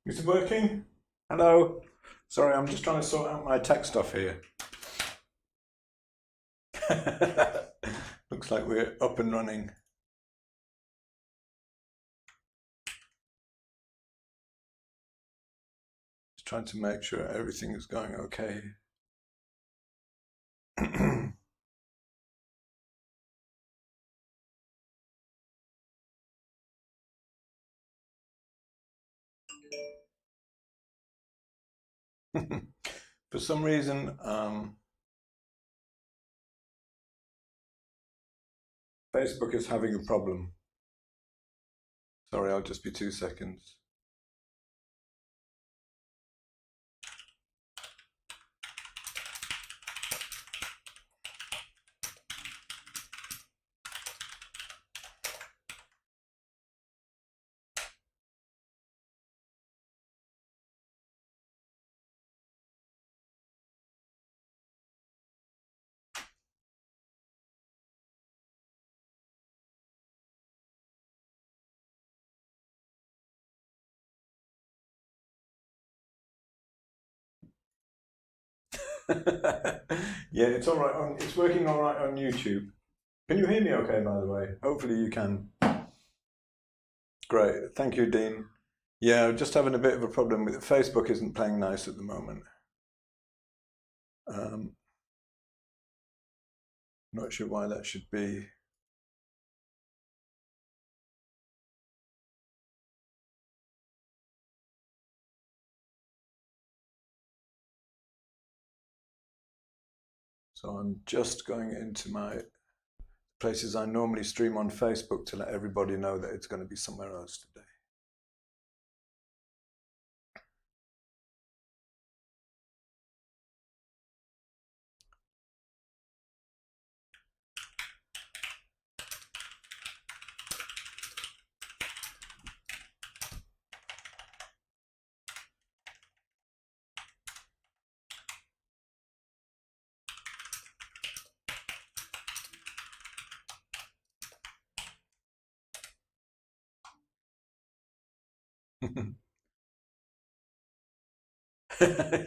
Is it working? Hello? Sorry, I'm just trying to sort out my tech stuff here. Looks like we're up and running. Just trying to make sure everything is going okay. For some reason, Facebook is having a problem. Sorry, I'll just be 2 seconds. Yeah, it's all right. It's working all right on YouTube. Can you hear me okay, by the way? Hopefully you can. Great. Thank you, Dean. Yeah, just having a bit of a problem with it. Facebook isn't playing nice at the moment. Not sure why that should be. So I'm just going into my places I normally stream on Facebook to let everybody know that it's going to be somewhere else today.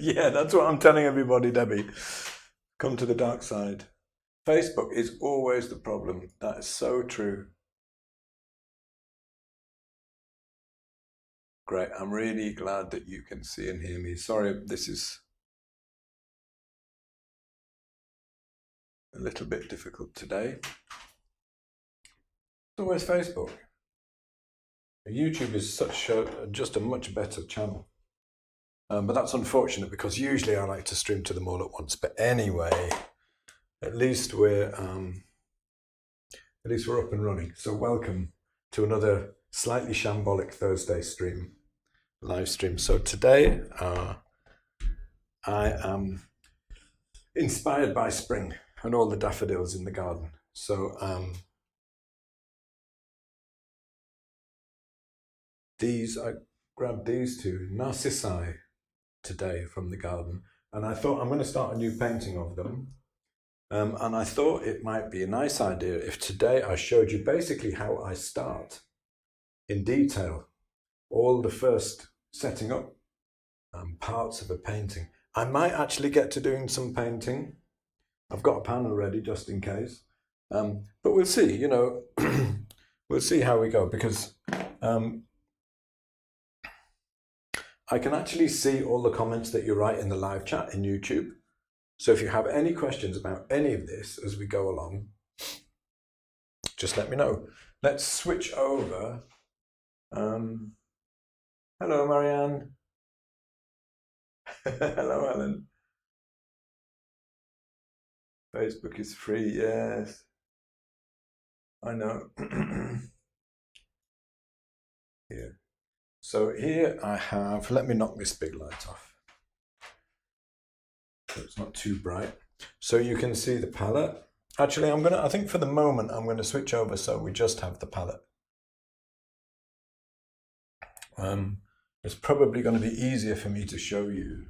Yeah, that's what I'm telling everybody, Debbie. Come to the dark side. Facebook is always the problem. That is so true. Great. I'm really glad that you can see and hear me. Sorry, this is a little bit difficult today. It's always Facebook. YouTube is just a much better channel. But that's unfortunate because usually I like to stream to them all at once. But anyway, at least we're up and running. So welcome to another slightly shambolic Thursday live stream. So today I am inspired by spring and all the daffodils in the garden. So I grabbed these two narcissi today from the garden, and I thought I'm going to start a new painting of them. And I thought it might be a nice idea if today I showed you basically how I start in detail all the first setting up parts of a painting. I might actually get to doing some painting. I've got a panel ready just in case. But we'll see, you know, we'll see how we go because I can actually see all the comments that you write in the live chat in YouTube. So if you have any questions about any of this as we go along, just let me know. Let's switch over. Hello, Marianne. Hello, Ellen. Facebook is free, yes. I know. Here. So here I have, let me knock this big light off so it's not too bright. So you can see the palette. Actually, I think for the moment, I'm going to switch over so we just have the palette. It's probably going to be easier for me to show you.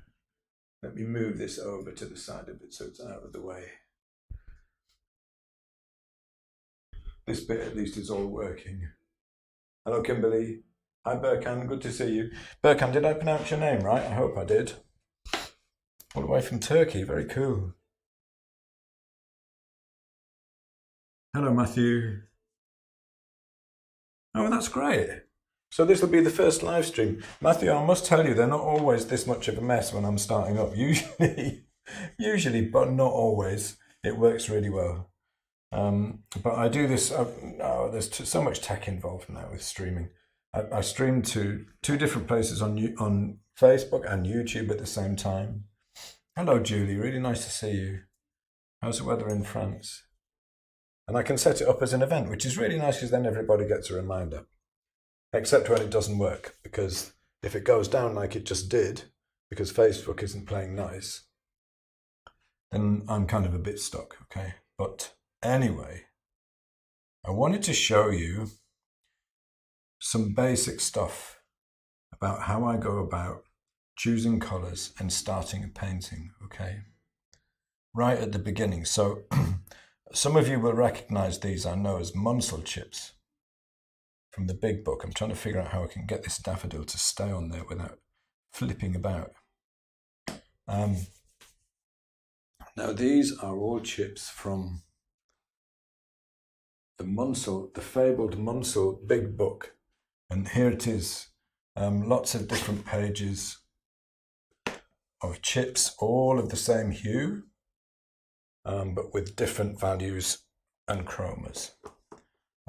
Let me move this over to the side of it so it's out of the way. This bit at least is all working. Hello, Kimberly. Hi, Berkan. Good to see you. Berkan, did I pronounce your name right? I hope I did. All the way from Turkey. Very cool. Hello, Matthew. Oh, that's great. So this will be the first live stream. Matthew, I must tell you, they're not always this much of a mess when I'm starting up. Usually, but not always. It works really well. But I do this. There's so much tech involved now with streaming. I stream to two different places on Facebook and YouTube at the same time. Hello, Julie. Really nice to see you. How's the weather in France? And I can set it up as an event, which is really nice because then everybody gets a reminder. Except when it doesn't work, because if it goes down like it just did, because Facebook isn't playing nice, then I'm kind of a bit stuck, okay? But anyway, I wanted to show you some basic stuff about how I go about choosing colors and starting a painting, okay? Right at the beginning. So some of you will recognize these, I know, as Munsell chips from the big book. I'm trying to figure out how I can get this daffodil to stay on there without flipping about. Now these are all chips from the Munsell, the fabled Munsell big book. And here it is, lots of different pages of chips, all of the same hue, but with different values and chromas.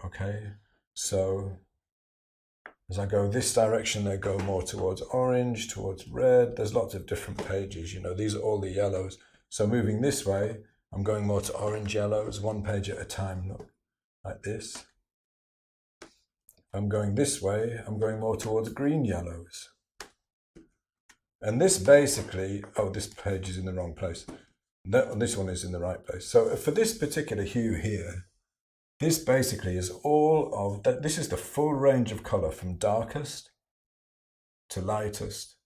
Okay, so as I go this direction, they go more towards orange, towards red. There's lots of different pages, you know, these are all the yellows. So moving this way, I'm going more to orange yellows, one page at a time, look, like this. I'm going this way, I'm going more towards green yellows. And this basically, oh, this page is in the wrong place. No, this one is in the right place. So for this particular hue here, this basically is all of, this is the full range of color from darkest to lightest,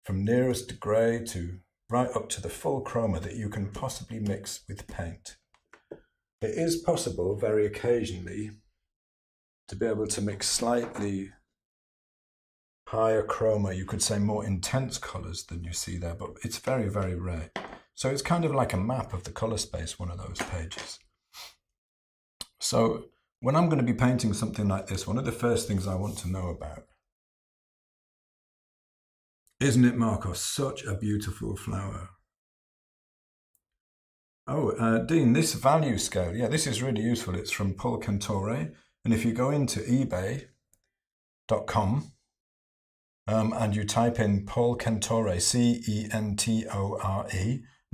from nearest to gray to right up to the full chroma that you can possibly mix with paint. It is possible very occasionally to be able to mix slightly higher chroma, you could say more intense colors than you see there, but it's very, very rare. So it's kind of like a map of the color space, one of those pages. So when I'm going to be painting something like this, one of the first things I want to know about, isn't it, Marcos? Such a beautiful flower. Oh, Dean, this value scale, yeah, this is really useful. It's from Paul Cantore. And if you go into ebay.com and you type in Paul Cantore, C-E-N-T-O-R-E,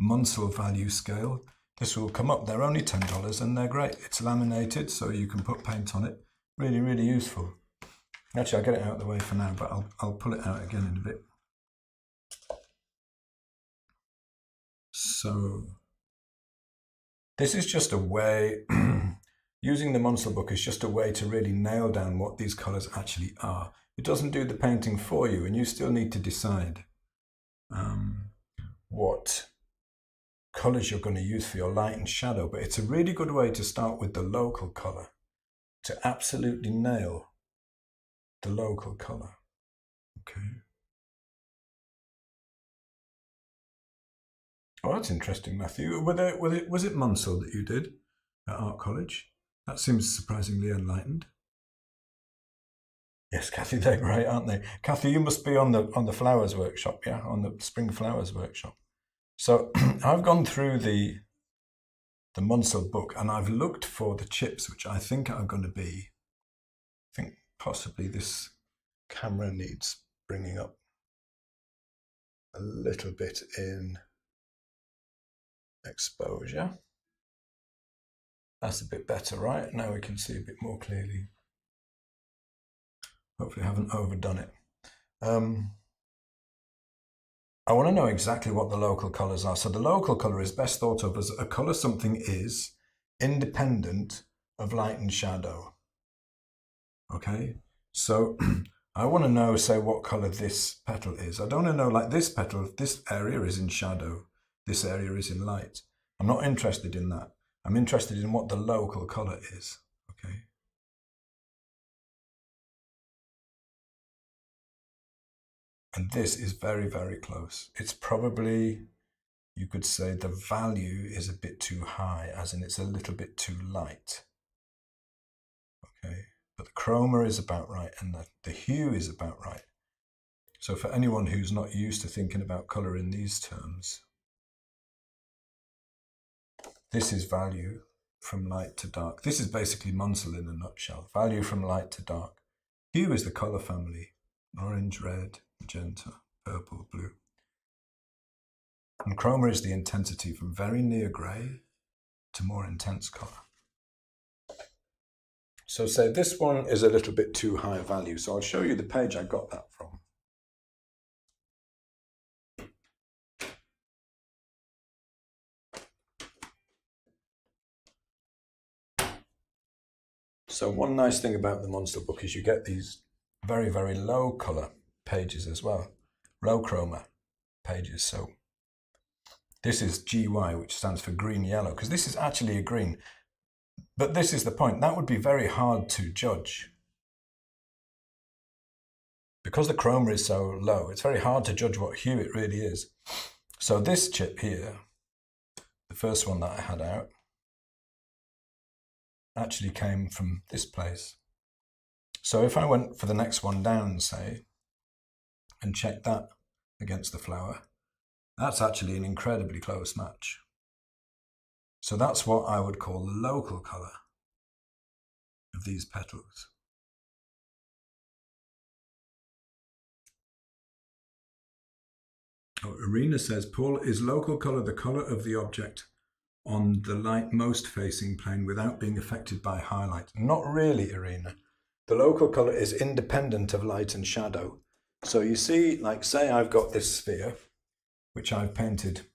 Munsell value scale, this will come up. They're only $10 and they're great. It's laminated, so you can put paint on it. Really, really useful. Actually, I'll get it out of the way for now, but I'll pull it out again in a bit. So this is just a way, using the Munsell book is just a way to really nail down what these colors actually are. It doesn't do the painting for you, and you still need to decide what colors you're going to use for your light and shadow, but it's a really good way to start with the local color, to absolutely nail the local color. Okay. Oh, that's interesting, Matthew. Was it Munsell that you did at Art College? That seems surprisingly enlightened. Yes, Kathy, they're great, aren't they? Kathy, you must be on the flowers workshop, yeah, on the spring flowers workshop. So I've gone through the Munsell book and I've looked for the chips which I think are going to be, I think possibly this camera needs bringing up a little bit in exposure. That's a bit better, right? Now we can see a bit more clearly. Hopefully I haven't overdone it. I want to know exactly what the local colors are. So the local color is best thought of as a color something is independent of light and shadow. Okay, so I want to know, say, what color this petal is. I don't want to know, like this petal, this area is in shadow, this area is in light. I'm not interested in that. I'm interested in what the local color is. Okay. And this is very, very close. It's probably, you could say the value is a bit too high, as in it's a little bit too light. Okay, but the chroma is about right, and the hue is about right. So for anyone who's not used to thinking about color in these terms, this is value from light to dark. This is basically Munsell in a nutshell. Value from light to dark. Hue is the color family. Orange, red, magenta, purple, blue. And chroma is the intensity from very near grey to more intense color. So say this one is a little bit too high value. So I'll show you the page I got that from. So one nice thing about the Munsell book is you get these very, very low color pages as well. Low chroma pages. So this is GY, which stands for green yellow, because this is actually a green. But this is the point. That would be very hard to judge. Because the chroma is so low, it's very hard to judge what hue it really is. So this chip here, the first one that I had out, actually came from this place. So if I went for the next one down, say, and checked that against the flower, that's actually an incredibly close match. So that's what I would call the local color of these petals. Oh, Irina says, Paul, is local color the color of the object on the light most facing plane without being affected by highlight? Not really, Irina. The local color is independent of light and shadow. So you see, like say I've got this sphere, which I've painted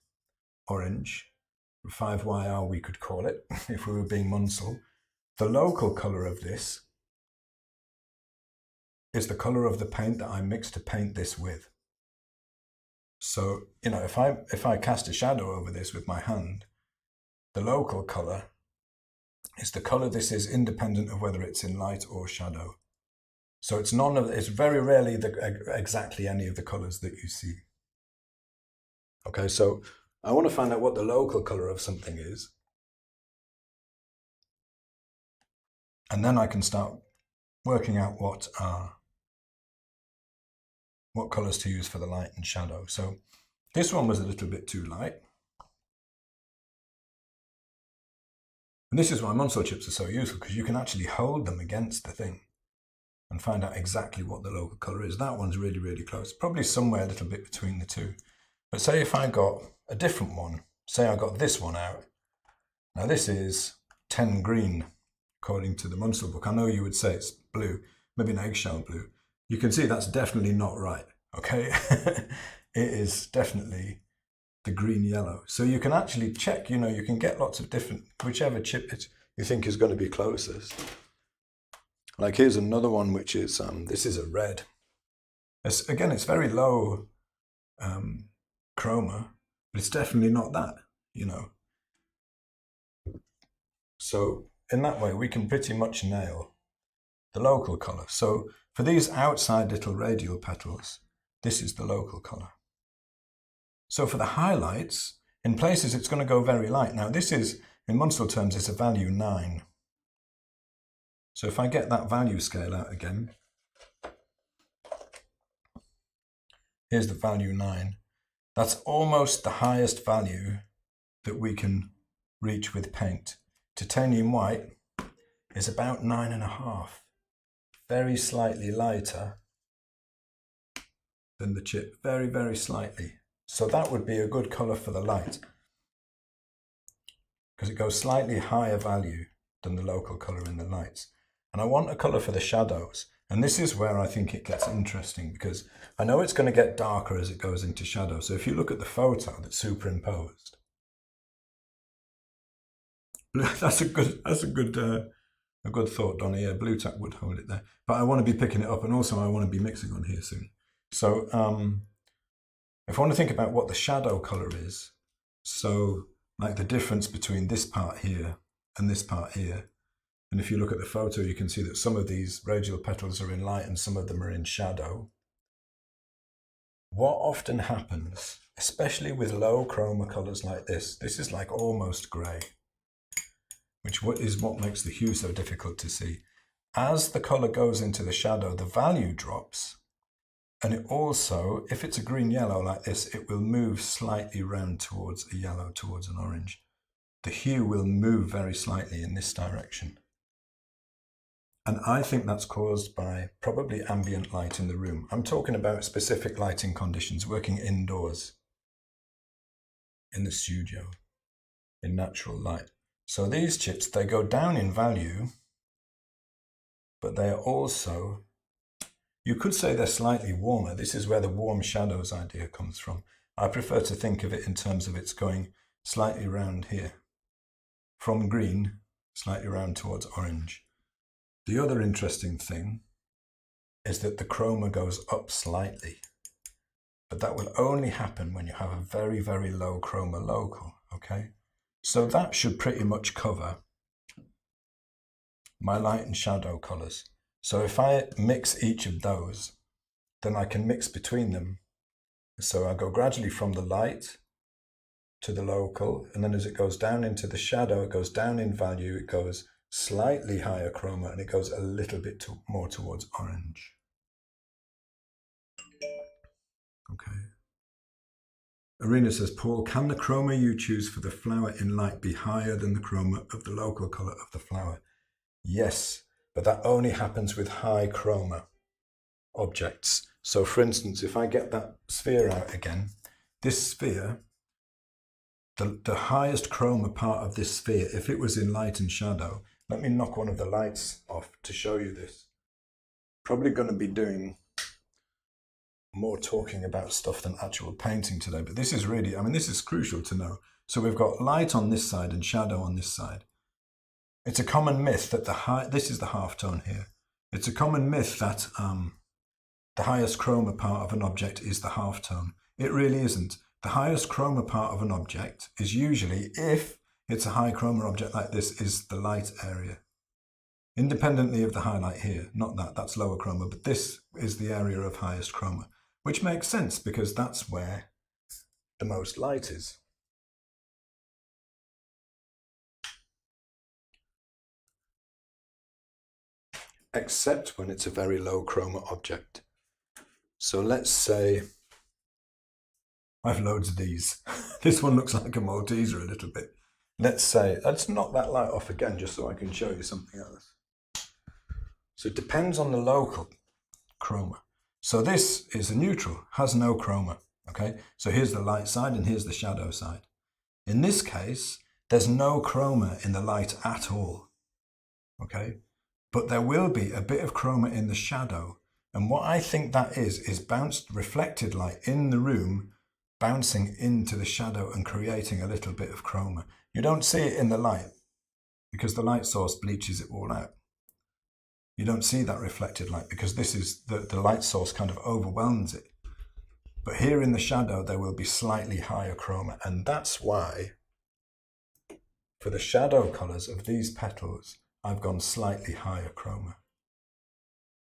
orange, 5YR we could call it, if we were being Munsell. The local color of this is the color of the paint that I mixed to paint this with. So, you know, if I cast a shadow over this with my hand, the local color is the color this is independent of whether it's in light or shadow. So it's it's very rarely exactly any of the colors that you see. Okay, so I want to find out what the local color of something is. And then I can start working out what colors to use for the light and shadow. So this one was a little bit too light. And this is why Munsell chips are so useful, because you can actually hold them against the thing and find out exactly what the local color is. That one's really, really close, probably somewhere a little bit between the two. But say if I got a different one, say I got this one out. Now this is 10 green, according to the Munsell book. I know you would say it's blue, maybe an eggshell blue. You can see that's definitely not right, okay? It is definitely the green yellow. So you can actually check, you know, you can get lots of different, whichever chip you think is going to be closest. Like here's another one, which is, this is a red. Again, it's very low chroma, but it's definitely not that, you know. So in that way, we can pretty much nail the local color. So for these outside little radial petals, this is the local color. So for the highlights, in places it's going to go very light. Now this is, in Munsell terms, it's a value 9. So if I get that value scale out again, here's the value 9. That's almost the highest value that we can reach with paint. Titanium white is about 9.5, very slightly lighter than the chip, very, very slightly. So that would be a good color for the light, because it goes slightly higher value than the local color in the lights. And I want a color for the shadows. And this is where I think it gets interesting, because I know it's going to get darker as it goes into shadow. So if you look at the photo that's superimposed, that's a good thought, Donnie. Yeah, blue tack would hold it there. But I want to be picking it up, and also I want to be mixing on here soon. So if I want to think about what the shadow color is, so like the difference between this part here and this part here, and if you look at the photo, you can see that some of these radial petals are in light and some of them are in shadow. what often happens, especially with low chroma colors like this is like almost gray, which is what makes the hue so difficult to see. As the color goes into the shadow, the value drops. And it also, if it's a green-yellow like this, it will move slightly round towards a yellow, towards an orange. The hue will move very slightly in this direction. And I think that's caused by probably ambient light in the room. I'm talking about specific lighting conditions, working indoors, in the studio, in natural light. So these chips, they go down in value, but they are also, you could say they're slightly warmer. This is where the warm shadows idea comes from. I prefer to think of it in terms of it's going slightly round here. From green, slightly round towards orange. The other interesting thing is that the chroma goes up slightly. But that will only happen when you have a very, very low chroma local, okay? So that should pretty much cover my light and shadow colors. So if I mix each of those, then I can mix between them. So I go gradually from the light to the local, and then as it goes down into the shadow, it goes down in value, it goes slightly higher chroma, and it goes a little bit more towards orange. Okay. Arena says, Paul, can the chroma you choose for the flower in light be higher than the chroma of the local color of the flower? Yes, but that only happens with high chroma objects. So for instance, if I get that sphere out again, this sphere, the highest chroma part of this sphere, if it was in light and shadow, let me knock one of the lights off to show you this. Probably going to be doing more talking about stuff than actual painting today, but this is really, I mean, this is crucial to know. So we've got light on this side and shadow on this side. It's a common myth that this is the halftone here. It's a common myth that the highest chroma part of an object is the halftone. It really isn't. The highest chroma part of an object is usually, if it's a high chroma object like this, is the light area. Independently of the highlight here, not that, that's lower chroma, but this is the area of highest chroma, which makes sense because that's where the most light is. Except when it's a very low chroma object. So let's say, I have loads of these. This one looks like a Malteser a little bit. Let's say, let's knock that light off again just so I can show you something else. So it depends on the local chroma. So this is a neutral, has no chroma, okay? So here's the light side and here's the shadow side. In this case, there's no chroma in the light at all, okay? But there will be a bit of chroma in the shadow. And what I think that is bounced, reflected light in the room, bouncing into the shadow and creating a little bit of chroma. You don't see it in the light because the light source bleaches it all out. You don't see that reflected light because this is the light source kind of overwhelms it. But here in the shadow, there will be slightly higher chroma. And that's why for the shadow colors of these petals, I've gone slightly higher chroma.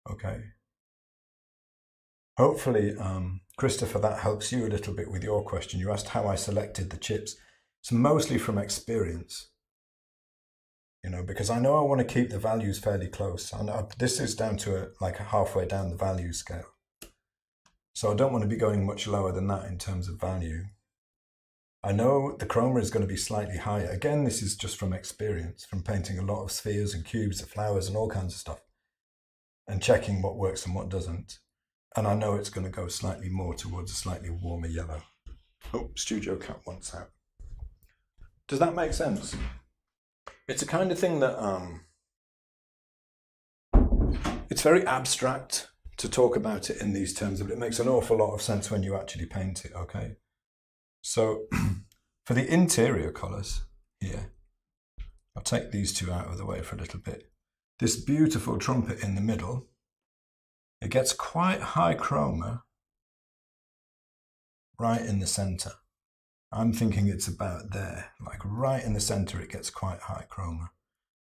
Okay. Hopefully, Christopher, that helps you a little bit with your question. You asked how I selected the chips. It's mostly from experience. You know, because I know I want to keep the values fairly close. And this is down to like halfway down the value scale. So I don't want to be going much lower than that in terms of value. I know the chroma is going to be slightly higher. Again, this is just from experience, from painting a lot of spheres and cubes of flowers and all kinds of stuff. And checking what works and what doesn't. And I know it's going to go slightly more towards a slightly warmer yellow. Oh, Studio Cat wants out. Does that make sense? It's a kind of thing that it's very abstract to talk about it in these terms, but it makes an awful lot of sense when you actually paint it, okay? So for the interior colours here, I'll take these two out of the way for a little bit. This beautiful trumpet in the middle, it gets quite high chroma right in the centre. I'm thinking it's about there, like right in the center, it gets quite high chroma.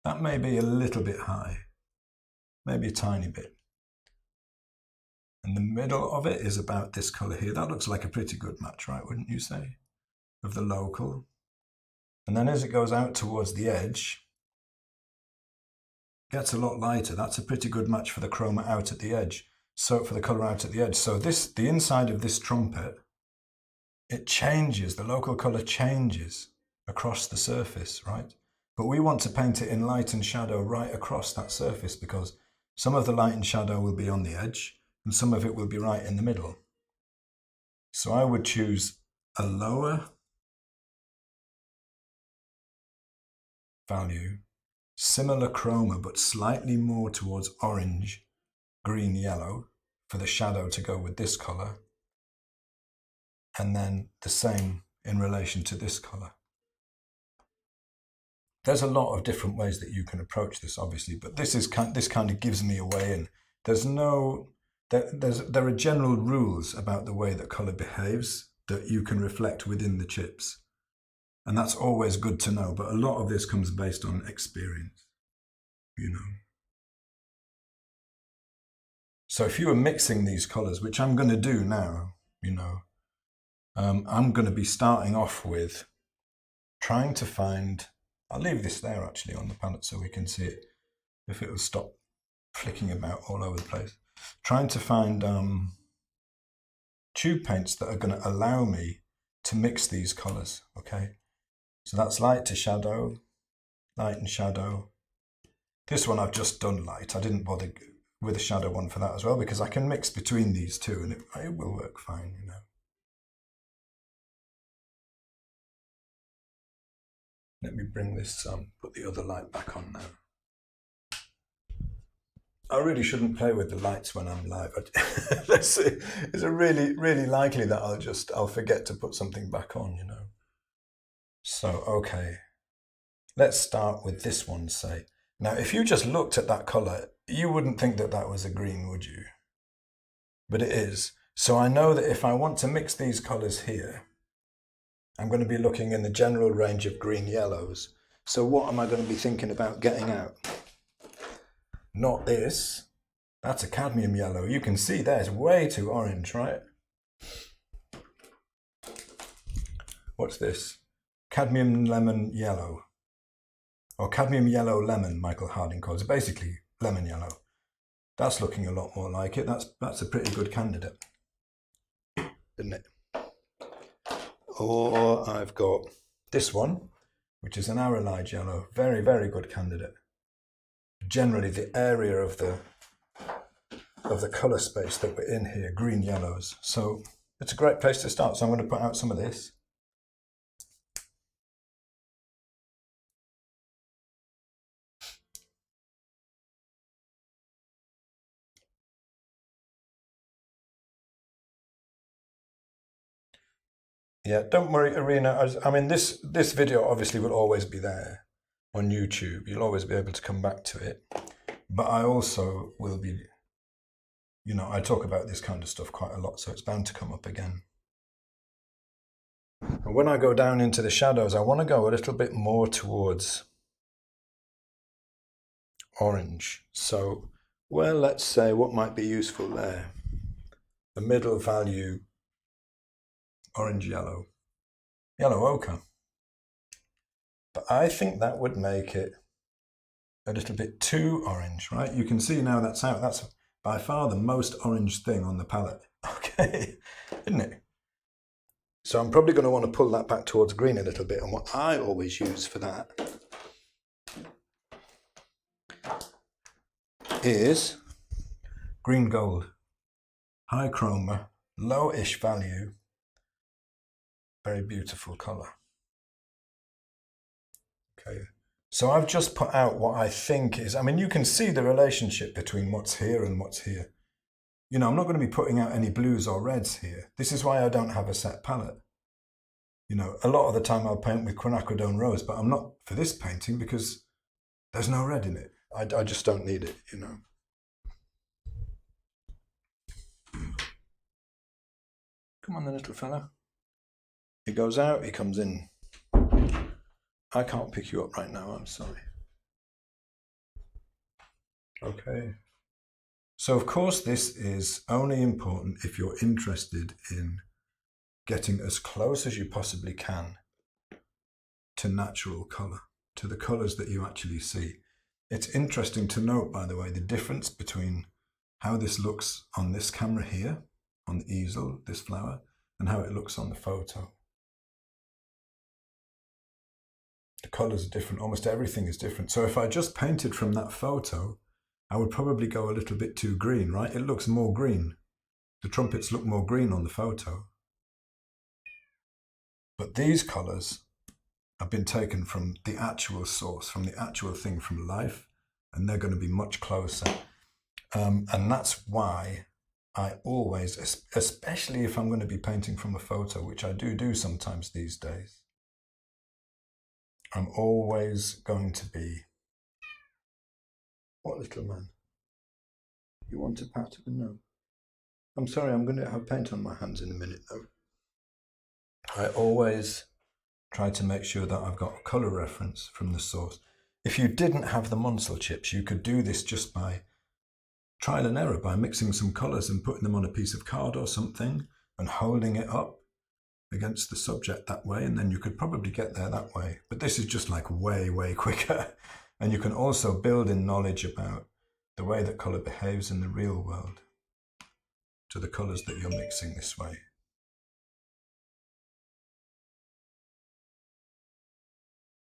That may be a little bit high, maybe a tiny bit. And the middle of it is about this colour here. That looks like a pretty good match, right, wouldn't you say? Of the local. And then as it goes out towards the edge, it gets a lot lighter. That's a pretty good match for the chroma out at the edge. So for the colour out at the edge. So the inside of this trumpet, it changes, the local colour changes across the surface, right? But we want to paint it in light and shadow right across that surface because some of the light and shadow will be on the edge and some of it will be right in the middle. So I would choose a lower value, similar chroma, but slightly more towards orange, green, yellow for the shadow to go with this colour. And then the same in relation to this colour. There's a lot of different ways that you can approach this, obviously, but this kind of gives me a way in. There are general rules about the way that colour behaves that you can reflect within the chips. And that's always good to know, but a lot of this comes based on experience, you know. So if you were mixing these colours, which I'm going to do now, you know, I'm going to be starting off with trying to find, I'll leave this there actually on the palette so we can see it, if it will stop flicking about all over the place. Trying to find tube paints that are going to allow me to mix these colours, okay? So that's light to shadow, light and shadow. This one I've just done light. I didn't bother with a shadow one for that as well because I can mix between these two and it will work fine, you know. Let me bring this, put the other light back on now. I really shouldn't play with the lights when I'm live. Let's see. It's really likely that I'll forget to put something back on, you know. So, okay. Let's start with this one, say. Now, if you just looked at that colour, you wouldn't think that that was a green, would you? But it is. So I know that if I want to mix these colours here, I'm going to be looking in the general range of green yellows. So what am I going to be thinking about getting out? Not this. That's a cadmium yellow. You can see there, it's way too orange, right? What's this? Cadmium lemon yellow. Or cadmium yellow lemon, Michael Harding calls it. Basically, lemon yellow. That's looking a lot more like it. That's a pretty good candidate, isn't it? Or I've got this one, which is an arrowlide yellow. Very, very good candidate. Generally, the area of the colour space that we're in here, green yellows. So it's a great place to start. So I'm going to put out some of this. Yeah, don't worry, Arena. I mean, this video obviously will always be there on YouTube. You'll always be able to come back to it. But I also will be, you know, I talk about this kind of stuff quite a lot, so it's bound to come up again. And when I go down into the shadows, I want to go a little bit more towards orange. So, well, let's say what might be useful there. The middle value, orange yellow, yellow ochre. But I think that would make it a little bit too orange, right? You can see now that's out. That's by far the most orange thing on the palette, okay, isn't it? So I'm probably going to want to pull that back towards green a little bit. And what I always use for that is green gold, high chroma, low-ish value, very beautiful colour. Okay, so I've just put out what I think is, I mean, you can see the relationship between what's here and what's here. You know, I'm not going to be putting out any blues or reds here. This is why I don't have a set palette. You know, a lot of the time I'll paint with quinacridone rose, but I'm not for this painting because there's no red in it. I just don't need it, you know. Come on, the little fella. He goes out, he comes in. I can't pick you up right now, I'm sorry. Okay. So of course this is only important if you're interested in getting as close as you possibly can to natural colour, to the colours that you actually see. It's interesting to note, by the way, the difference between how this looks on this camera here, on the easel, this flower, and how it looks on the photo. The colours are different, almost everything is different. So if I just painted from that photo, I would probably go a little bit too green, right? It looks more green. The trumpets look more green on the photo. But these colours have been taken from the actual source, from the actual thing, from life, and they're going to be much closer. And that's why I always, especially if I'm going to be painting from a photo, which I do sometimes these days, I'm always going to be... What little man? You want a pat? No. I'm sorry, I'm going to have paint on my hands in a minute though. I always try to make sure that I've got a colour reference from the source. If you didn't have the Munsell chips, you could do this just by trial and error, by mixing some colours and putting them on a piece of card or something and holding it up against the subject that way, and then you could probably get there that way. But this is just like way quicker. And you can also build in knowledge about the way that colour behaves in the real world to the colours that you're mixing this way.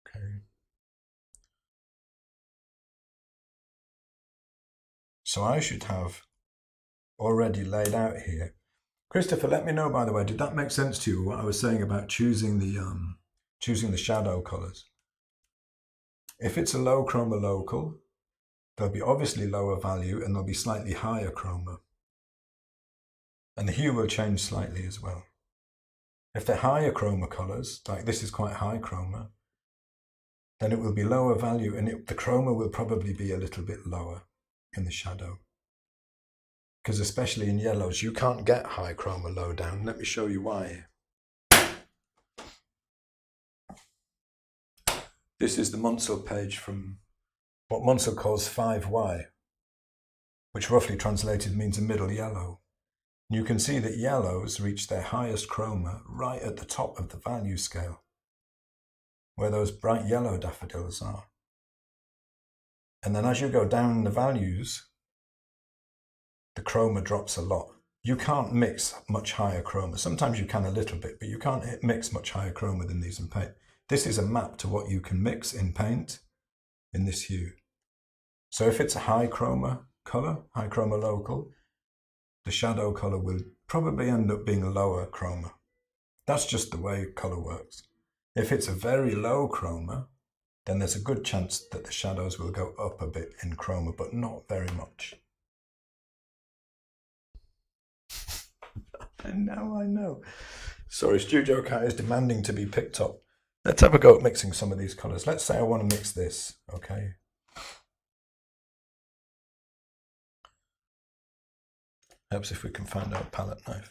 Okay. So I should have already laid out here. Christopher, let me know, by the way, did that make sense to you, what I was saying about choosing the shadow colours? If it's a low chroma local, there'll be obviously lower value and there'll be slightly higher chroma. And the hue will change slightly as well. If they're higher chroma colours, like this is quite high chroma, then it will be lower value and the chroma will probably be a little bit lower in the shadow. Because especially in yellows, you can't get high chroma low down. Let me show you why. This is the Munsell page from what Munsell calls 5Y, which roughly translated means a middle yellow. You can see that yellows reach their highest chroma right at the top of the value scale, where those bright yellow daffodils are. And then as you go down the values, the chroma drops a lot. You can't mix much higher chroma. Sometimes you can a little bit, but you can't mix much higher chroma than these in paint. This is a map to what you can mix in paint in this hue. So if it's a high chroma color, high chroma local, the shadow color will probably end up being a lower chroma. That's just the way color works. If it's a very low chroma, then there's a good chance that the shadows will go up a bit in chroma, but not very much. I know. Sorry, Studio Cat is demanding to be picked up. Let's have a go at mixing some of these colors. Let's say I want to mix this, okay? Helps if we can find our palette knife.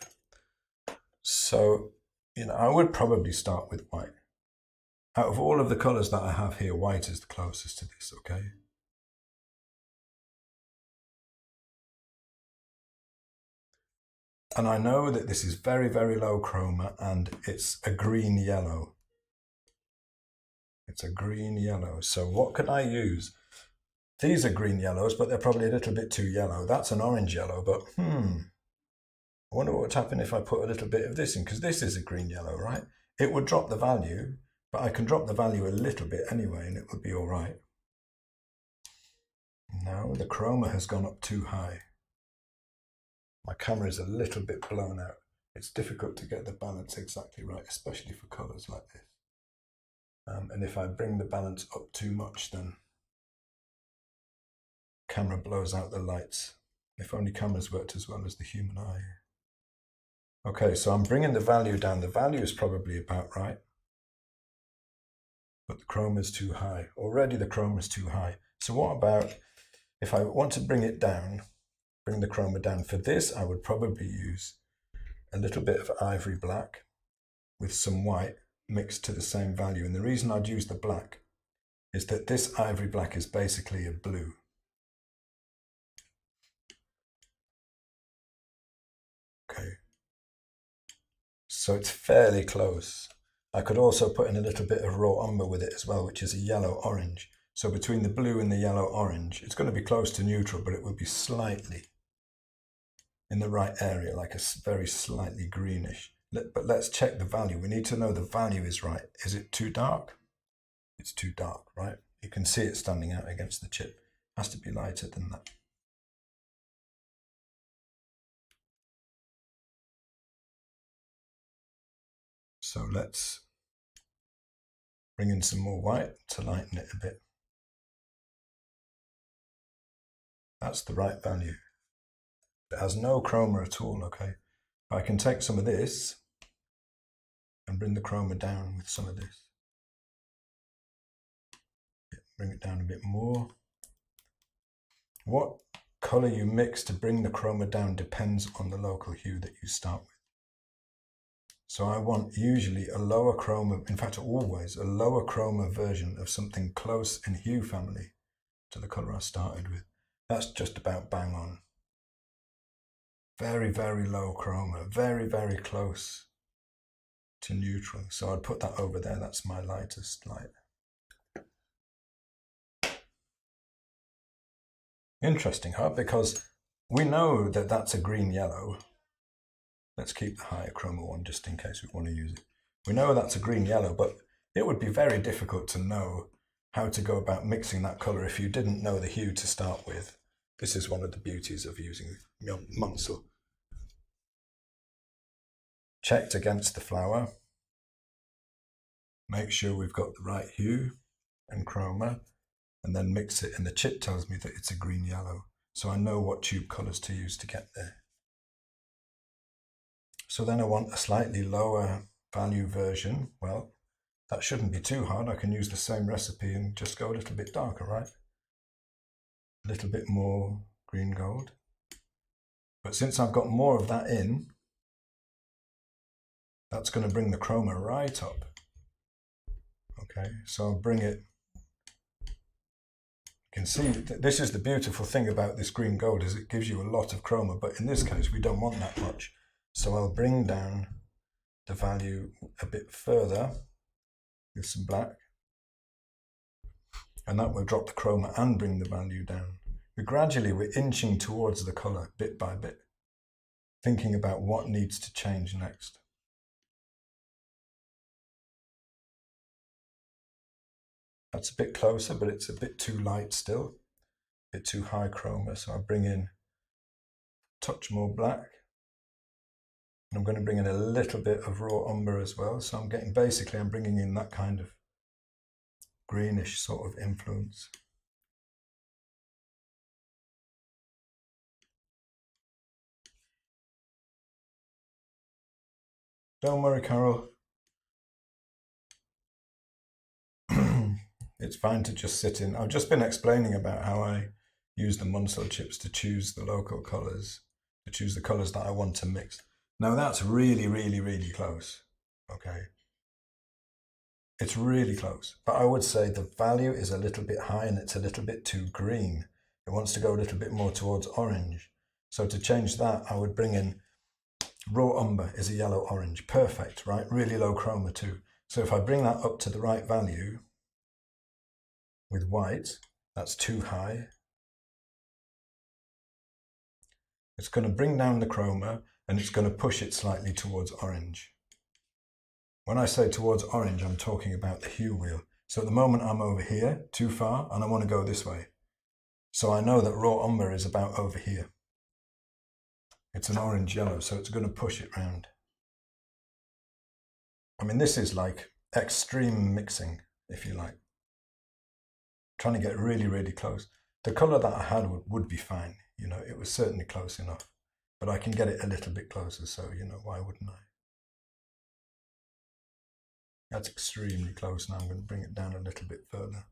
So, I would probably start with white. Out of all of the colors that I have here, white is the closest to this, okay? And I know that this is very low chroma and it's a green yellow. It's a green yellow. So what can I use? These are green yellows, but they're probably a little bit too yellow. That's an orange yellow, but I wonder what would happen if I put a little bit of this in, because this is a green yellow, right? It would drop the value, but I can drop the value a little bit anyway and it would be all right. Now the chroma has gone up too high. My camera is a little bit blown out. It's difficult to get the balance exactly right, especially for colors like this. And if I bring the balance up too much, then camera blows out the lights. If only cameras worked as well as the human eye. Okay, so I'm bringing the value down. The value is probably about right, but the chroma is too high. Already the chroma is too high. So what about if I want to bring it down, bring the chroma down? For this, I would probably use a little bit of ivory black with some white mixed to the same value. And the reason I'd use the black is that this ivory black is basically a blue. So it's fairly close. I could also put in a little bit of raw umber with it as well, which is a yellow-orange. So between the blue and the yellow-orange, it's going to be close to neutral, but it will be slightly in the right area, like a very slightly greenish. But let's check the value. We need to know the value is right. Is it too dark? It's too dark, right? You can see it standing out against the chip. It has to be lighter than that. So let's bring in some more white to lighten it a bit. That's the right value. It has no chroma at all, okay? I can take some of this and bring the chroma down with some of this. Bring it down a bit more. What color you mix to bring the chroma down depends on the local hue that you start with. So I want usually a lower chroma, in fact always a lower chroma version of something close in hue family to the color I started with. That's just about bang on. Very, very low chroma, very, very close to neutral. So I'd put that over there, that's my lightest light. Interesting, huh? Because we know that that's a green-yellow. Let's keep the higher chroma one just in case we want to use it. We know that's a green-yellow, but it would be very difficult to know how to go about mixing that colour if you didn't know the hue to start with. This is one of the beauties of using Munsell. Checked against the flower. Make sure we've got the right hue and chroma, and then mix it, and the chip tells me that it's a green-yellow. So I know what tube colours to use to get there. So then I want a slightly lower value version. Well, that shouldn't be too hard. I can use the same recipe and just go a little bit darker, right? A little bit more green gold. But since I've got more of that in, that's going to bring the chroma right up. Okay, so I'll bring it. You can see this is the beautiful thing about this green gold, is it gives you a lot of chroma, but in this case we don't want that much. So I'll bring down the value a bit further with some black, and that will drop the chroma and bring the value down. We're inching towards the color bit by bit, thinking about what needs to change next. That's a bit closer, but it's a bit too light still, a bit too high chroma. So I'll bring in a touch more black. And I'm going to bring in a little bit of raw umber as well. So I'm bringing in that kind of greenish sort of influence. Don't worry, Carol. It's fine to just sit in. I've just been explaining about how I use the Munsell chips to choose the local colours, to choose the colours that I want to mix. Now that's really, really, really close, okay? It's really close, but I would say the value is a little bit high and it's a little bit too green. It wants to go a little bit more towards orange. So to change that, I would bring in raw umber is a yellow-orange. Perfect, right? Really low chroma too. So if I bring that up to the right value with white, that's too high. It's going to bring down the chroma and it's going to push it slightly towards orange. When I say towards orange, I'm talking about the hue wheel. So at the moment I'm over here, too far, and I want to go this way. So I know that raw umber is about over here. It's an orange-yellow, so it's going to push it round. I mean, this is like extreme mixing, if you like. Trying to get really, really close. The colour that I had would be fine. You know, it was certainly close enough. But I can get it a little bit closer, so, you know, why wouldn't I? That's extremely close. Now I'm going to bring it down a little bit further.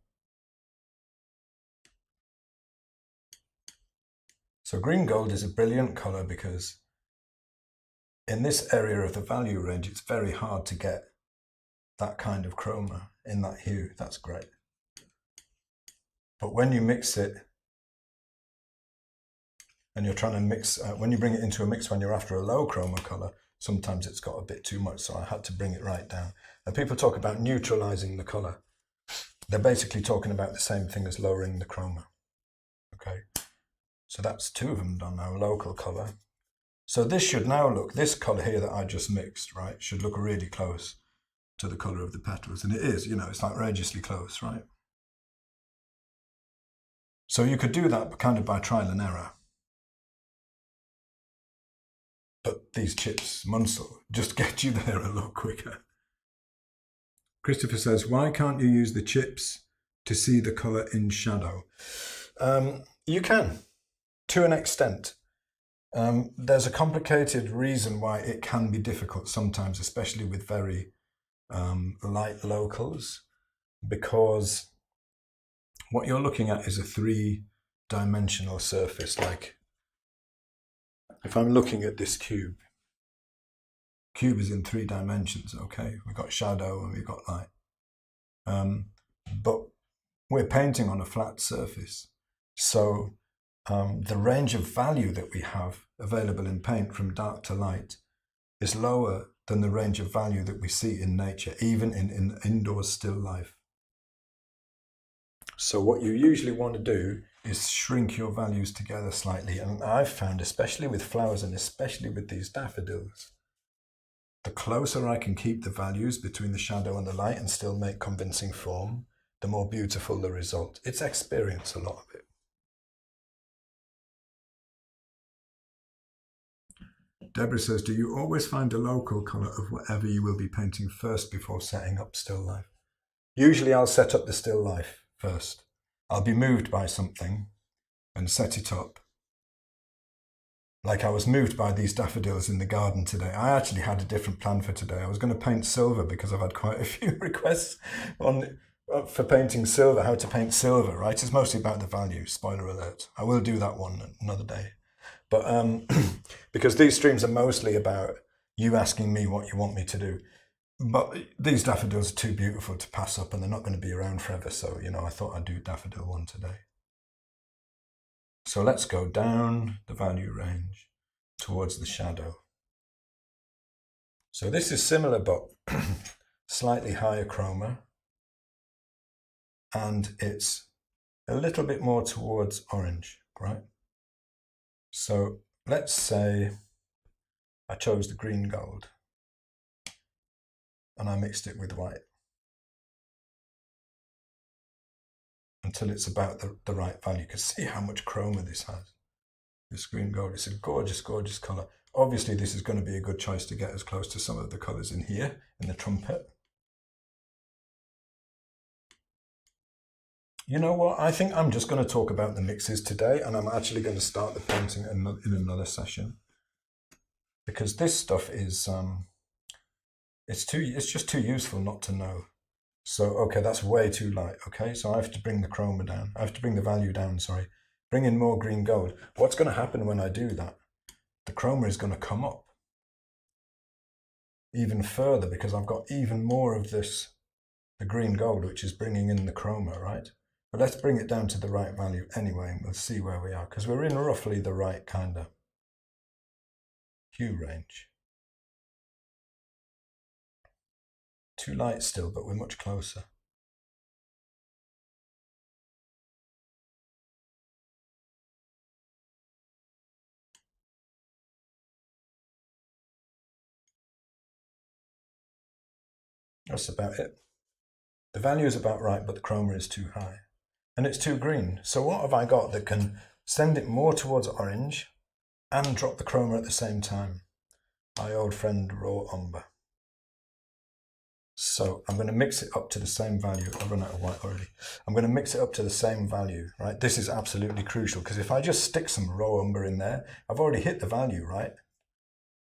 So green gold is a brilliant colour because in this area of the value range, it's very hard to get that kind of chroma in that hue. That's great. But when you mix it, and you're trying to mix, when you bring it into a mix when you're after a low chroma colour, sometimes it's got a bit too much, so I had to bring it right down. And people talk about neutralizing the color. They're basically talking about the same thing as lowering the chroma. Okay, so that's 2 of them done now, local color. So this should now look, this color here that I just mixed, right, should look really close to the color of the petals. And it is, you know, it's outrageously close, right? So you could do that kind of by trial and error. But these chips, Munsell, just get you there a lot quicker. Christopher says, why can't you use the chips to see the colour in shadow? You can, to an extent. There's a complicated reason why it can be difficult sometimes, especially with very light locals, because what you're looking at is a 3-dimensional surface. Like if I'm looking at this cube is in 3 dimensions, okay? We've got shadow and we've got light. But we're painting on a flat surface. So the range of value that we have available in paint from dark to light is lower than the range of value that we see in nature, even in indoor still life. So what you usually want to do is shrink your values together slightly. And I've found, especially with flowers and especially with these daffodils, the closer I can keep the values between the shadow and the light and still make convincing form, the more beautiful the result. It's experience, a lot of it. Deborah says, do you always find a local colour of whatever you will be painting first before setting up still life? Usually I'll set up the still life first. I'll be moved by something and set it up. Like I was moved by these daffodils in the garden today. I actually had a different plan for today. I was going to paint silver because I've had quite a few requests for painting silver, how to paint silver, right? It's mostly about the value, spoiler alert. I will do that one another day. But because these streams are mostly about you asking me what you want me to do. But these daffodils are too beautiful to pass up and they're not going to be around forever. So, you know, I thought I'd do daffodil one today. So let's go down the value range towards the shadow. So this is similar, but slightly higher chroma. And it's a little bit more towards orange, right? So let's say I chose the green gold and I mixed it with white until it's about the right value. You can see how much chroma this has. This green gold, it's a gorgeous, gorgeous colour. Obviously, this is going to be a good choice to get as close to some of the colours in here, in the trumpet. You know what? I think I'm just going to talk about the mixes today, and I'm actually going to start the painting in another session. Because this stuff is, it's just too useful not to know. So, okay, that's way too light, okay? So I have to bring the chroma down. I have to bring the value down, sorry. Bring in more green gold. What's going to happen when I do that? The chroma is going to come up even further because I've got even more of this, the green gold, which is bringing in the chroma, right? But let's bring it down to the right value anyway, and we'll see where we are, because we're in roughly the right kind of hue range. Too light still, but we're much closer. That's about it. The value is about right, but the chroma is too high. And it's too green. So what have I got that can send it more towards orange and drop the chroma at the same time? My old friend raw umber. So I'm going to mix it up to the same value. I've run out of white already. I'm going to mix it up to the same value, right? This is absolutely crucial because if I just stick some raw umber in there, I've already hit the value, right?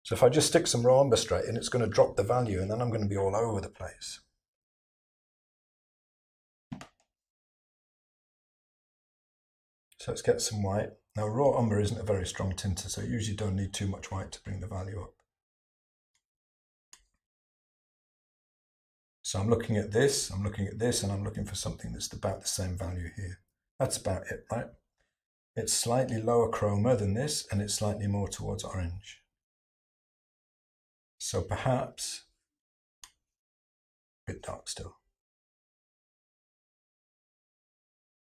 So if I just stick some raw umber straight in, it's going to drop the value and then I'm going to be all over the place. So let's get some white. Now raw umber isn't a very strong tinter, so you usually don't need too much white to bring the value up. So I'm looking at this, and I'm looking for something that's about the same value here. That's about it, right? It's slightly lower chroma than this, and it's slightly more towards orange. So perhaps a bit dark still.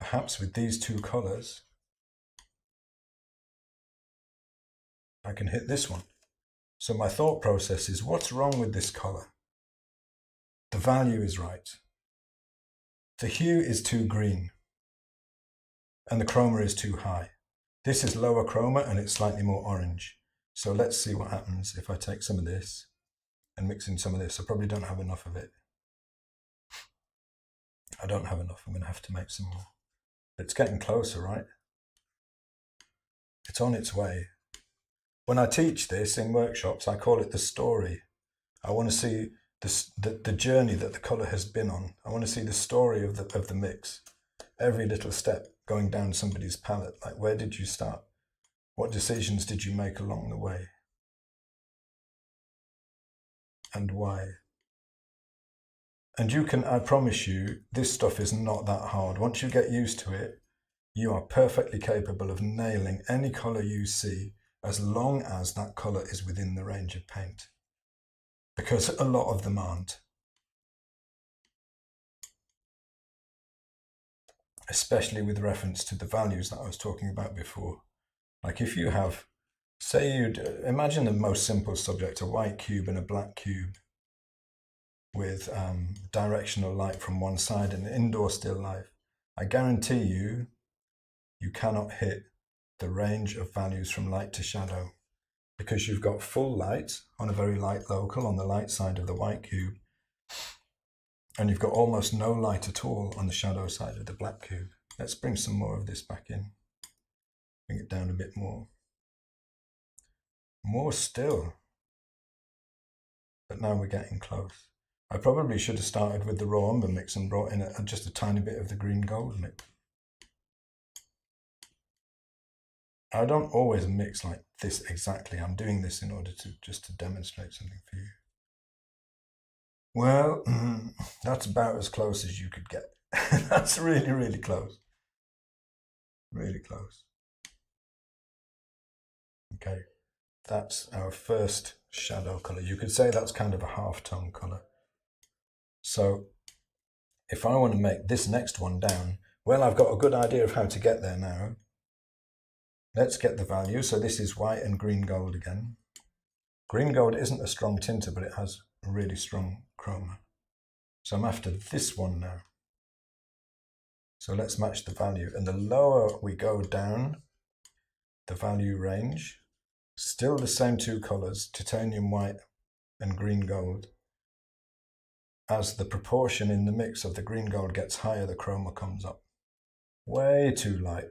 Perhaps with these two colours, I can hit this one. So my thought process is, what's wrong with this colour? The value is right. The hue is too green and the chroma is too high. This is lower chroma and it's slightly more orange. So let's see what happens if I take some of this and mix in some of this. I probably don't have enough of it. I don't have enough. I'm going to have to make some more. It's getting closer, right? It's on its way. When I teach this in workshops, I call it the story. I want to see the journey that the colour has been on. I want to see the story of the mix. Every little step going down somebody's palette. Like, where did you start? What decisions did you make along the way? And why? And you can, I promise you, this stuff is not that hard. Once you get used to it, you are perfectly capable of nailing any colour you see, as long as that colour is within the range of paint. Because a lot of them aren't. Especially with reference to the values that I was talking about before. Like if you have, say you'd, imagine the most simple subject, a white cube and a black cube with directional light from one side and indoor still life. I guarantee you, you cannot hit the range of values from light to shadow, because you've got full light on a very light local on the light side of the white cube, and you've got almost no light at all on the shadow side of the black cube. Let's bring some more of this back in. Bring it down a bit more. More still. But now we're getting close. I probably should have started with the raw umber mix and brought in just a tiny bit of the green gold mix. I don't always mix like this exactly. I'm doing this in order to just to demonstrate something for you. Well, that's about as close as you could get. That's really, really close. Really close. Okay, that's our first shadow colour. You could say that's kind of a half-tone colour. So if I want to make this next one down, well, I've got a good idea of how to get there now. Let's get the value. So this is white and green gold again. Green gold isn't a strong tinter, but it has a really strong chroma. So I'm after this one now. So let's match the value. And the lower we go down the value range, still the same two colours, titanium white and green gold. As the proportion in the mix of the green gold gets higher, the chroma comes up. Way too light.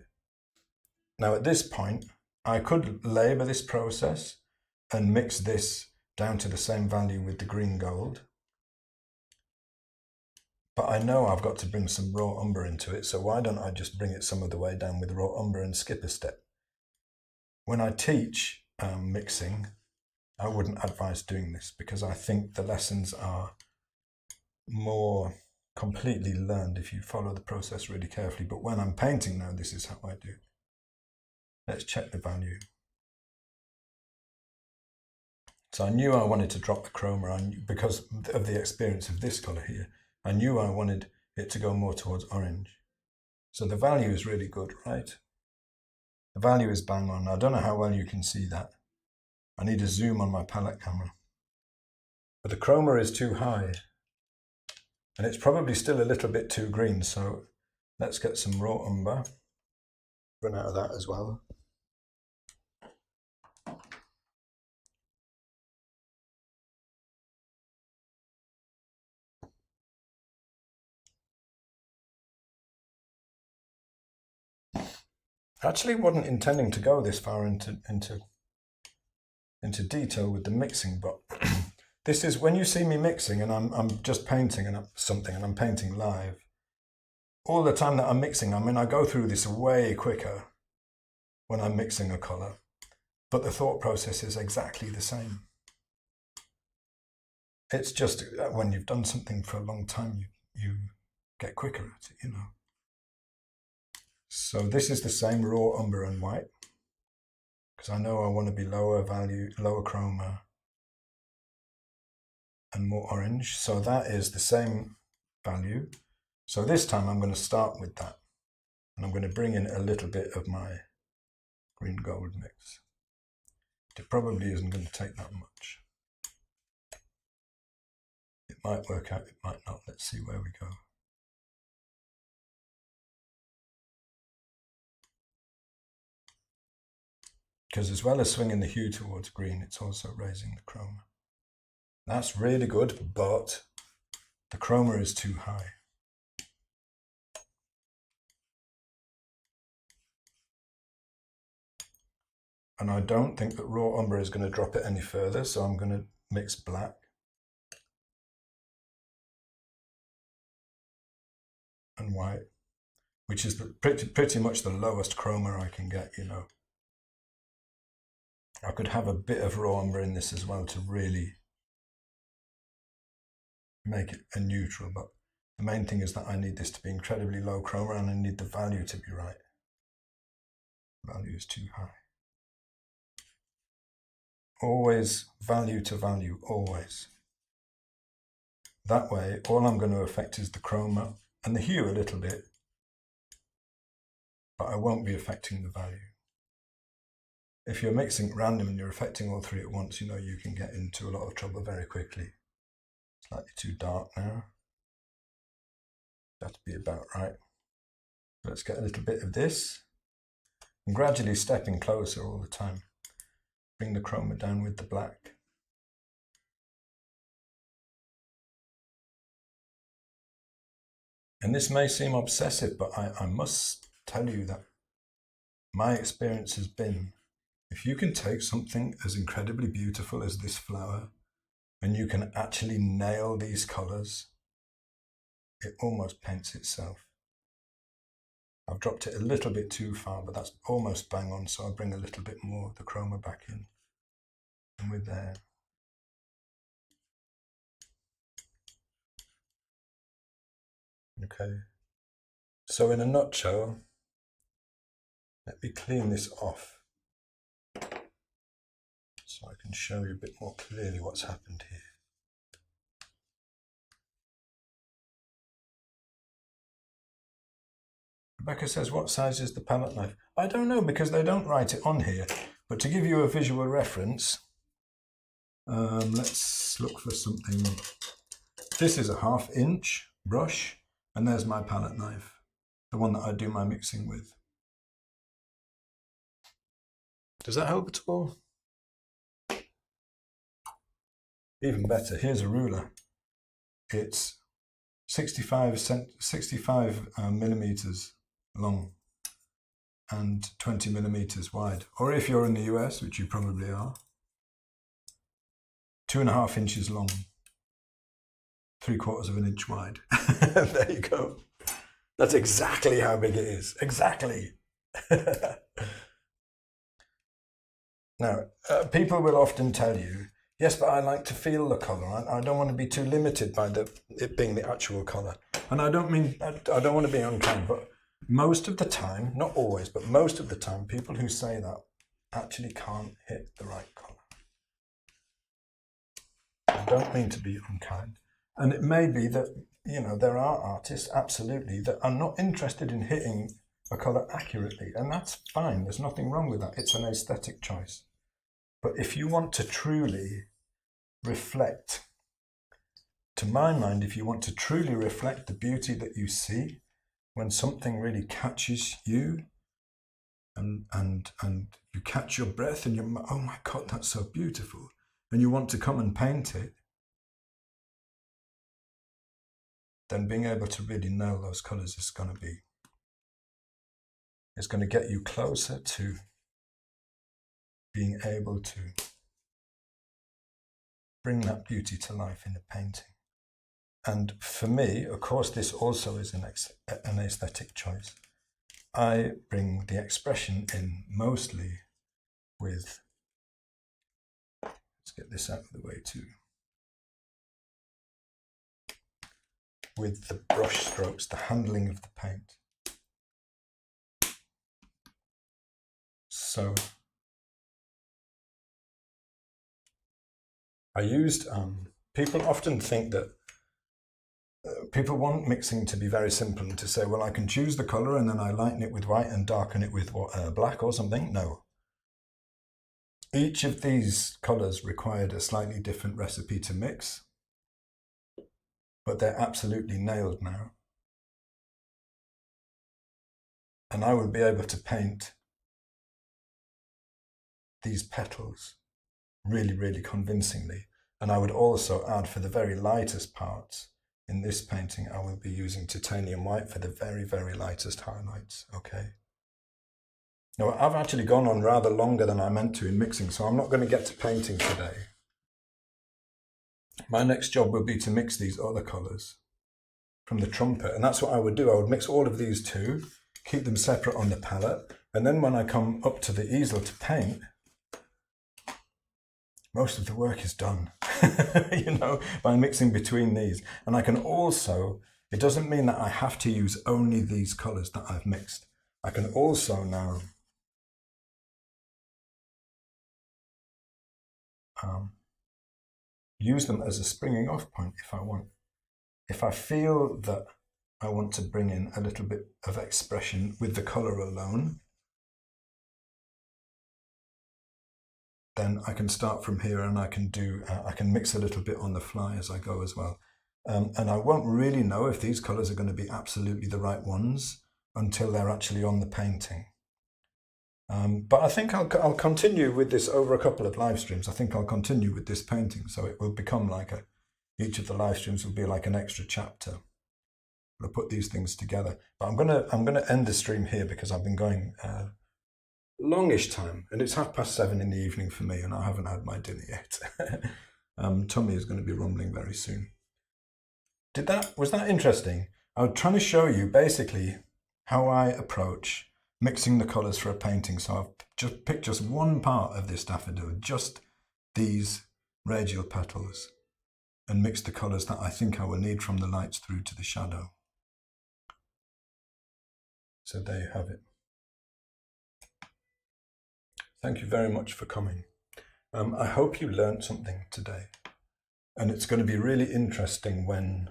Now at this point, I could labour this process and mix this down to the same value with the green gold. But I know I've got to bring some raw umber into it, so why don't I just bring it some of the way down with raw umber and skip a step? When I teach mixing, I wouldn't advise doing this because I think the lessons are more completely learned if you follow the process really carefully. But when I'm painting now, this is how I do it. Let's check the value. So I knew I wanted to drop the chroma because of the experience of this colour here. I knew I wanted it to go more towards orange. So the value is really good, right? The value is bang on. I don't know how well you can see that. I need a zoom on my palette camera. But the chroma is too high. And it's probably still a little bit too green, so let's get some raw umber. Run out of that as well. Actually wasn't intending to go this far into detail with the mixing, but this is when you see me mixing and I'm just painting something and I'm painting live. All the time that I'm mixing, I mean, I go through this way quicker when I'm mixing a colour, but the thought process is exactly the same. It's just when you've done something for a long time, you get quicker at it, you know. So this is the same raw umber and white, because I know I want to be lower value, lower chroma, and more orange. So that is the same value. So this time I'm going to start with that. And I'm going to bring in a little bit of my green gold mix. It probably isn't going to take that much. It might work out, it might not. Let's see where we go. Because as well as swinging the hue towards green, it's also raising the chroma. That's really good, but the chroma is too high. And I don't think that raw umber is going to drop it any further, so I'm going to mix black. And white, which is pretty much the lowest chroma I can get, you know. I could have a bit of raw umber in this as well to really make it a neutral, but the main thing is that I need this to be incredibly low chroma and I need the value to be right. The value is too high. Always value to value, always. That way, all I'm going to affect is the chroma and the hue a little bit, but I won't be affecting the value. If you're mixing at random and you're affecting all three at once, you know, you can get into a lot of trouble very quickly. Slightly too dark now. That'd be about right. Let's get a little bit of this. I'm gradually stepping closer all the time. Bring the chroma down with the black. And this may seem obsessive, but I must tell you that my experience has been, if you can take something as incredibly beautiful as this flower and you can actually nail these colors, it almost paints itself. I've dropped it a little bit too far, but that's almost bang on, so I'll bring a little bit more of the chroma back in. And we're there. Okay. So in a nutshell, let me clean this off so I can show you a bit more clearly what's happened here. Rebecca says, what size is the palette knife? I don't know because they don't write it on here, but to give you a visual reference, let's look for something. This is a 1/2 inch brush, and there's my palette knife, the one that I do my mixing with. Does that help at all? Even better, here's a ruler. It's 65 millimeters long and 20 millimeters wide. Or if you're in the US, which you probably are, 2.5 inches long, 3/4 of an inch wide. There you go. That's exactly how big it is. Exactly. Now, people will often tell you, yes, but I like to feel the colour. I don't want to be too limited by it being the actual colour. And I don't mean, I don't want to be unkind, but most of the time, not always, but most of the time, people who say that actually can't hit the right colour. I don't mean to be unkind. And it may be that, you know, there are artists, absolutely, that are not interested in hitting a colour accurately. And that's fine. There's nothing wrong with that. It's an aesthetic choice. But if you want to truly reflect, to my mind, if you want to truly reflect the beauty that you see, when something really catches you and you catch your breath and you're, oh my God, that's so beautiful, and you want to come and paint it, then being able to really nail those colours is going to get you closer to being able to bring that beauty to life in a painting. And for me, of course, this also is an aesthetic choice. I bring the expression in mostly with, let's get this out of the way too, with the brush strokes, the handling of the paint. So I used people often think that people want mixing to be very simple and to say, well, I can choose the color and then I lighten it with white and darken it with black or something. No. Each of these colors required a slightly different recipe to mix, but they're absolutely nailed now. And I will be able to paint these petals really, really convincingly. And I would also add, for the very lightest parts in this painting, I will be using titanium white for the very, very lightest highlights, okay? Now, I've actually gone on rather longer than I meant to in mixing, so I'm not going to get to painting today. My next job will be to mix these other colours from the trumpet, and that's what I would do. I would mix all of these two, keep them separate on the palette, and then when I come up to the easel to paint, most of the work is done, you know, by mixing between these. And I can also, it doesn't mean that I have to use only these colours that I've mixed. I can also now use them as a springing off point if I want. If I feel that I want to bring in a little bit of expression with the colour alone, then I can start from here and I can mix a little bit on the fly as I go as well. And I won't really know if these colours are going to be absolutely the right ones until they're actually on the painting. But I think I'll continue with this over a couple of live streams. I think I'll continue with this painting, so it will become like each of the live streams will be like an extra chapter. I'll put these things together. But I'm gonna end the stream here because I've been going longish time, and it's 7:30 in the evening for me, and I haven't had my dinner yet. Tummy is going to be rumbling very soon. Was that interesting? I was trying to show you basically how I approach mixing the colours for a painting. So I've just picked just one part of this daffodil, just these radial petals, and mixed the colours that I think I will need from the lights through to the shadow. So there you have it. Thank you very much for coming. I hope you learned something today. And it's going to be really interesting when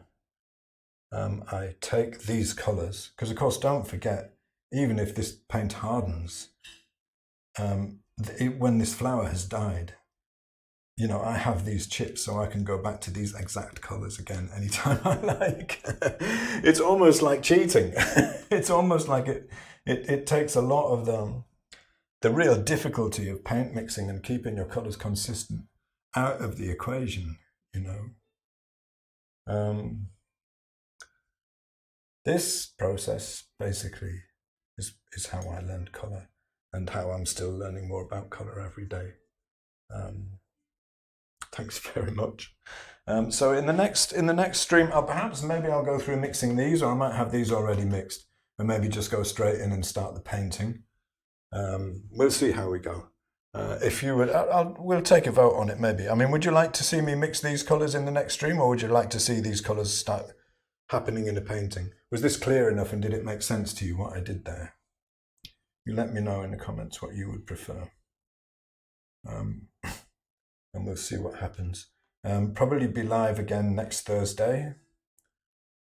I take these colours, because of course don't forget, even if this paint hardens, when this flower has died, you know, I have these chips, so I can go back to these exact colours again anytime I like. It's almost like cheating. It's almost like it takes a lot of the real difficulty of paint mixing and keeping your colours consistent out of the equation, you know. This process basically is how I learned colour and how I'm still learning more about colour every day. Thanks very much. So in the next stream, maybe I'll go through mixing these, or I might have these already mixed and maybe just go straight in and start the painting. We'll see how we go. If you would, we'll take a vote on it maybe. I mean, would you like to see me mix these colours in the next stream, or would you like to see these colours start happening in a painting? Was this clear enough and did it make sense to you what I did there? You let me know in the comments what you would prefer. And we'll see what happens. Probably be live again next Thursday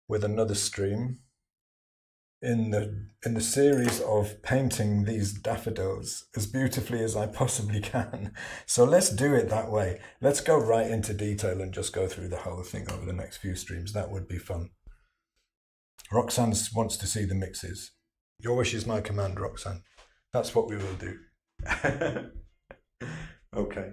with another stream in the series of painting these daffodils as beautifully as I possibly can. So let's do it that way. Let's go right into detail and just go through the whole thing over the next few streams. That would be fun. Roxanne wants to see the mixes. Your wish is my command, Roxanne. That's what we will do. Okay.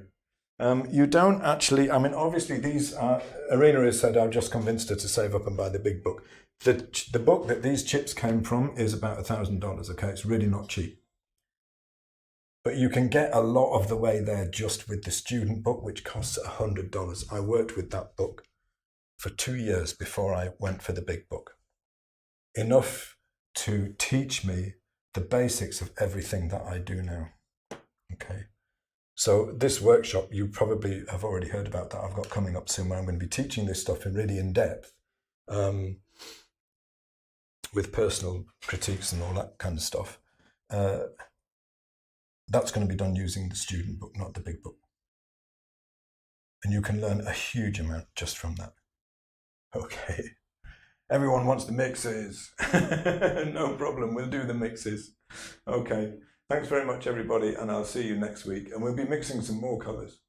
You don't actually, I mean, obviously these are, Arena has said I've just convinced her to save up and buy the big book. The book that these chips came from is about $1,000, okay? It's really not cheap. But you can get a lot of the way there just with the student book, which costs $100. I worked with that book for 2 years before I went for the big book. Enough to teach me the basics of everything that I do now, okay? So this workshop, you probably have already heard about that I've got coming up soon, where I'm going to be teaching this stuff really in depth, with personal critiques and all that kind of stuff. That's going to be done using the student book, not the big book. And you can learn a huge amount just from that. Okay. Everyone wants the mixes. No problem, we'll do the mixes. Okay. Thanks very much, everybody, and I'll see you next week. And we'll be mixing some more colours.